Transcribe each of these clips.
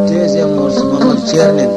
Deuxième morceau Mamadou Thiernen.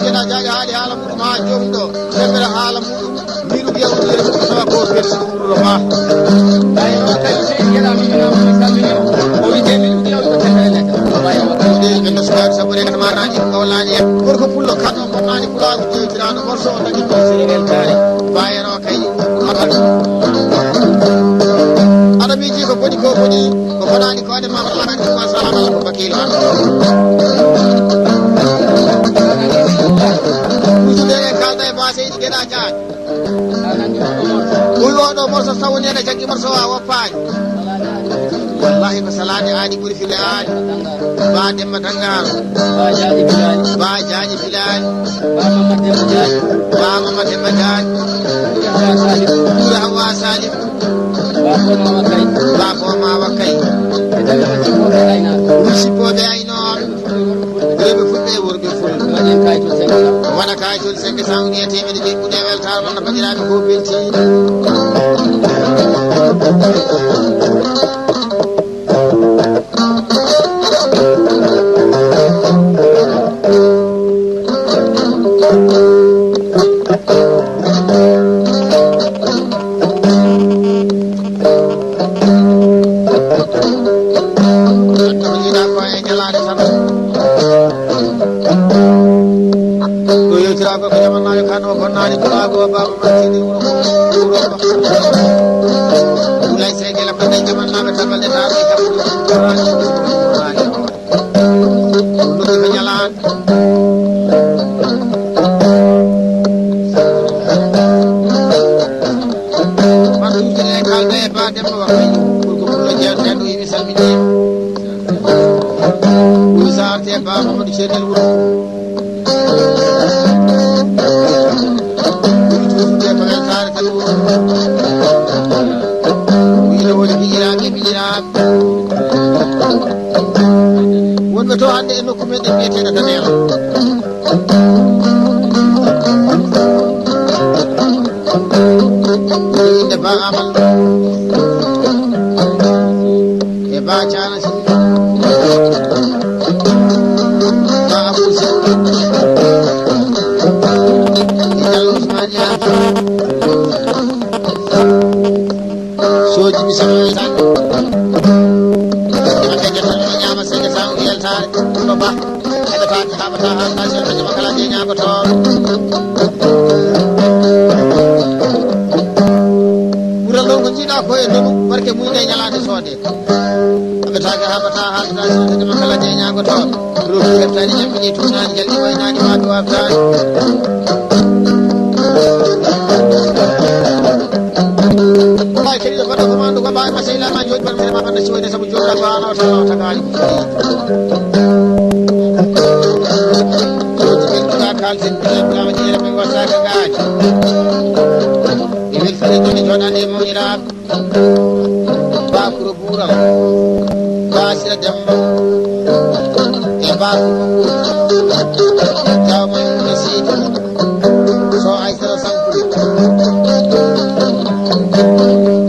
keɗa jaaji haali haala muɗum ha jomum ɗo sembere haala muɗum mbiɗu yewtodire muɗum tawa ko persi ɗumɗo ma aywa kadi seydi gueɗami minama mi salminima o wite min ɗum yewto tendere ɓenno sukaɓe sabu rekata ma naji kawlani en gorko pullo kanno bonnani pulago ƴewtirano morceau o tagi ko sénégal tari bayero kay aɓat aɗa miiji ko boɗi ko boɗi ko bonani ko ade mamadou alani ko salam ala ko bakilo an ujude e kalda e baseydi gueɗa jaaji ɓuy oɗo morceau sawoni ene jaggi morceau a woppani wallahi ko salade aani ɓuuri fille aani ba demba dangaro ba jaaji filani ba mama demba jaaji ɓuuri hawa salim ba ko mawa kay musippoɓe aynoɓe reɓe fulɓe worɓe fulɓe waɗa kayitol 500 uni e temedde joyi ɓuuɗe weltare wonno bandiraɓe ko belti wonɓe to hande e nokku meɗen mbiyeteɗo Danela inde ba amal e ba cana si ba abou si e jallo usmane ya soji bisama tan ba heɗotaki haɓata ha sasio makala je ñagoto ɓuural ɗon ko jiiɗa ko e donu barke muyɗe ñalade soode heɓetaki haɓata haalata sirtede makala je ñagoto roki heɓtani jammini tunani jalɗi waynani waɓe wabtani wawi keɗiɗo goɗɗo commande ko mbawi masaylama joni ɓarmirema banda siwoyde saabu joɗa ko an awta tagali kalsen bilama jeere ɓe wasaka gaaji e weltade joni joɗade e mawniraɓe bakuro ɓuural basira demba e bakuro jawmamuno siidi so aysara sankude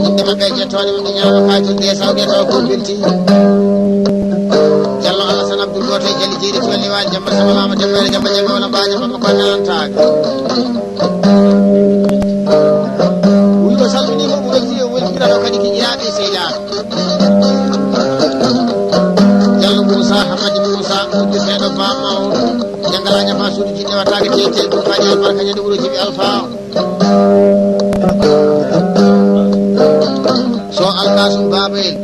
inde maɓe jettode maɓe ñama kaytol de sawde taw ko belti jallo alasan abdoul goto e jali jeeri tolli waali jamba samalama dembere jamba jamba wala mbaja mamma ko nantaga wuyɗo salminima mo welti o weltirano kadi kiƴiraɓe seydaɓe jallo moussa hamadi moussa udde seeɗo bamma o jangala ñafa suudu jinne wattake tete ɗum faji albarka ñande wuuro jibi alpha so alkasum babayel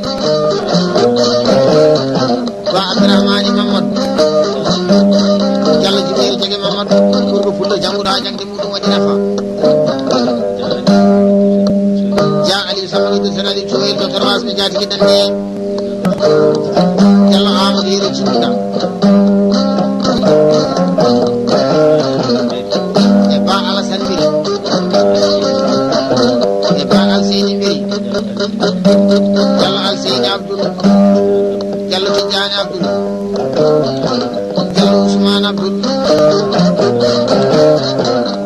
ba abdourahmani mamadou diallo jibril jege mamadou gorko pullo jangguɗo ha jangde muɗum waɗi nafa ja aliou samanido senali coyel docteur wasɓe jatigi ɗanne diallo amadou yero cinɗiɗa e ba alassane mbiri e ba alseyni mbiri diallo alseyni abdoul diallo tidiane abdoul diallo ousmane abdoul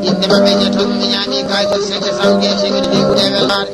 inde maɓe ñettoɓe mi ñaami kayitol 500 gueteɓeɗe ɓe ɓuuɗe welare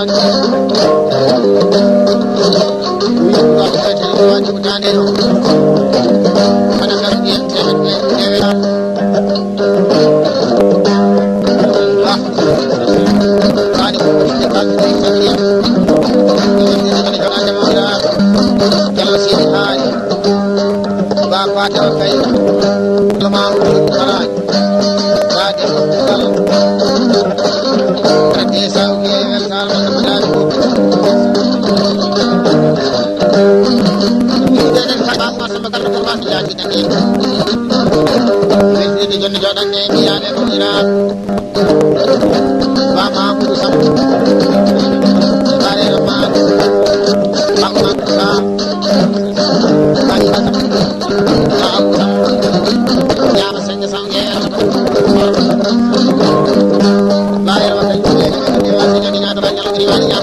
Tani Uyu Kuka Tani Wani Kutane No Mana Kasi Temen Dewa Tani Kuka Tani Sakya Ini Tani Tani Mawira Jalla Sini Hai Bapa Tawakai Lemah Kukarai Raja Kukal Desa Uge Versal Mandamadari Ini dan sabang masa bakal terbang jadi tadi. Ini jodoh jodohnya ini ada mengira. Bama aku sam. Kare lemah. Bangma ka. Kali kasam. Aku sam. Ya masanya sangye. Lahir waktu itu dewasa jadi nyata banyak lagi riwayatnya.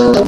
Bang,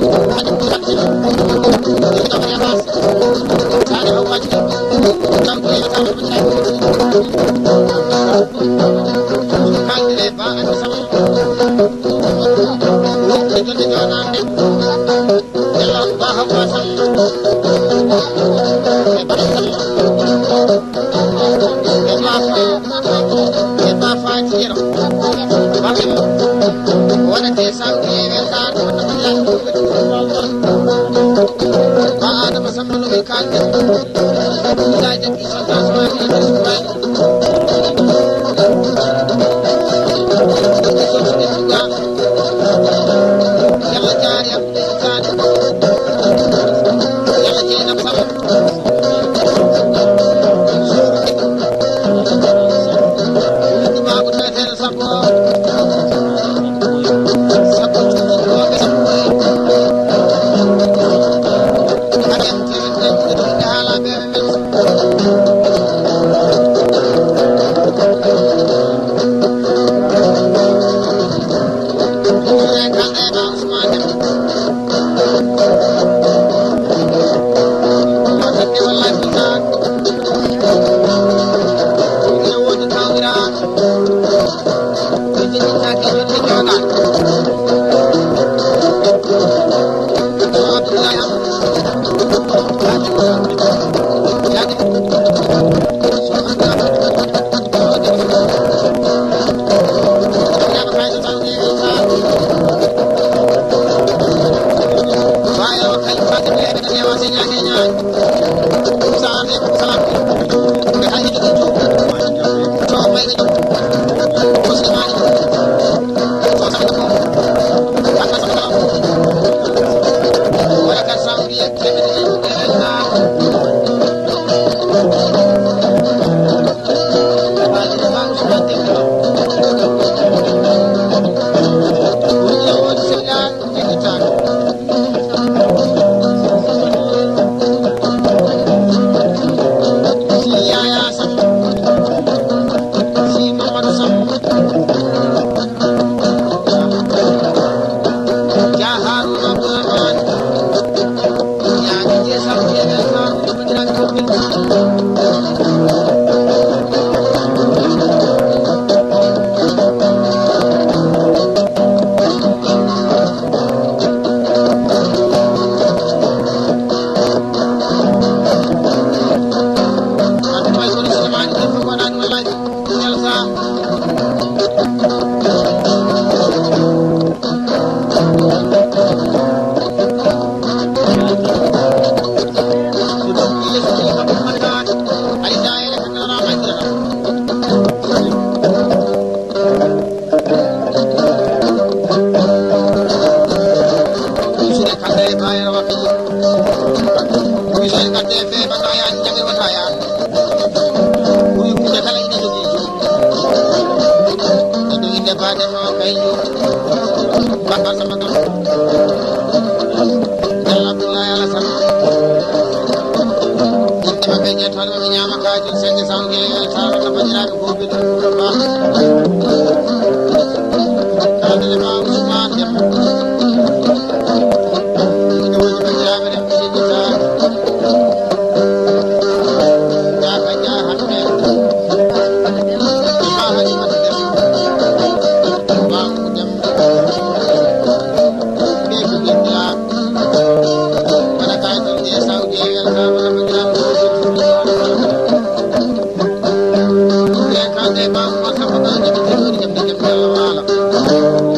Bang,